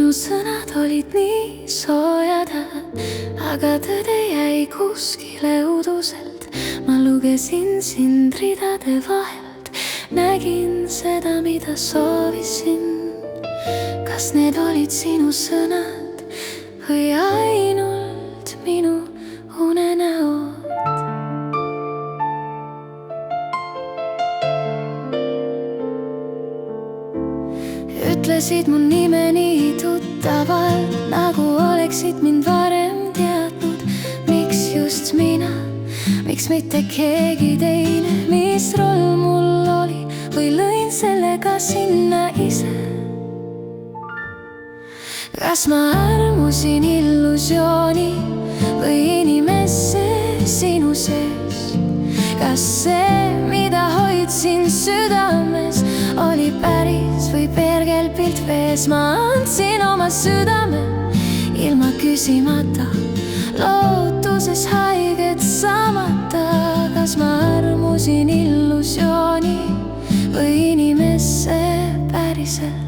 minu sõnad olid nii soojad, aga tõde jäi kuskile uduselt. Ma lugesin sind ridade vahelt, nägin seda, mida soovisin. Kas need olid sinu sõnad või ainult minu unenäod? Ütlesid mu nime nii tuttavalt, nagu oleksid mind varem teadnud. Miks just mina, miks mitte keegi teine? Mis roll mul oli või lõin sellega sinna ise? Kas ma armusin illusiooni või inimesse sinu sees? Kas see, mida hoidsin südames, oli päris või peegelpilt vees? Ma andsin oma südame ilma küsimata, lootuses haiget saamata. Kas ma armusin illusiooni või inimesse päriselt?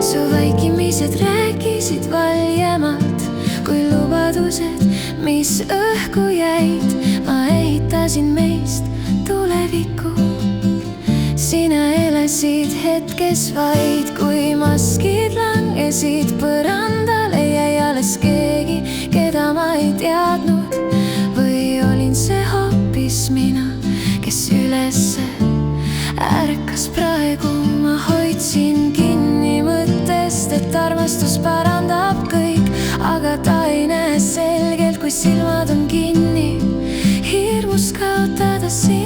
Su vaikimised rääkisid valjemalt kui lubadused, mis õhku jäid. Ma ehitasin meist tulevikku, sina elasid hetkes vaid. Kui maskid langesid põrandale, jäi alles keegi, keda ma ei teadnud. Või olin see hoopis mina, kes ülesse ärkas praegu? Ma hoidsin kinni mõttest, et armastus parandab kõik, aga ta ei näe selgelt, kui silmad on kinni, hirmus kaotada sind.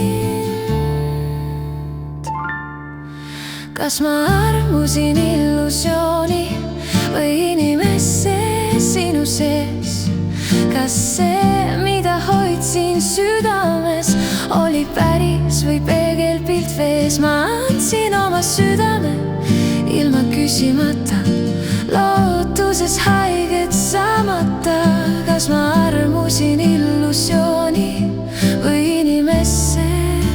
Kas ma armusin illusiooni või inimesse sinu sees? Kas see, mida hoidsin südames, oli päris või peegelpilt vees? Ma andsin oma südame ilma küsimata, lootuses haiget saamata. Kas ma armusin illusiooni või inimesse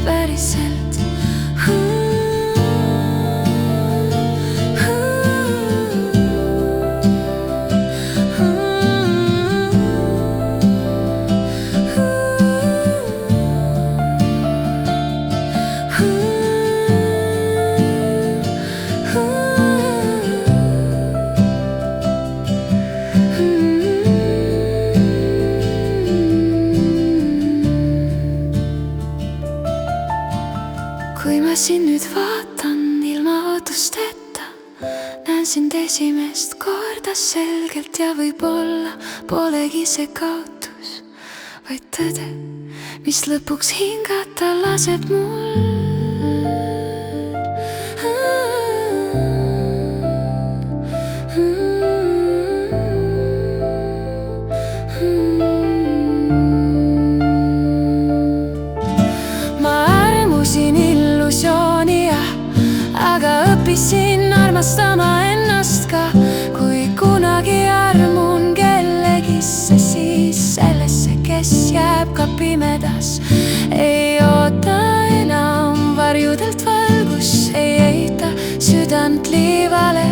päriselt? Kui ma sind nüüd vaatan ilma ootusteta, näen sind esimest korda selgelt ja võib-olla polegi see kaotus, vaid tõde, mis lõpuks hingata laseb mul. Aga õppisin armastama ennast ka. Kui kunagi armun kellegisse, siis sellesse, kes jääb ka pimedas. Ei oota enam varjudelt valgus, ei eita südant liivale.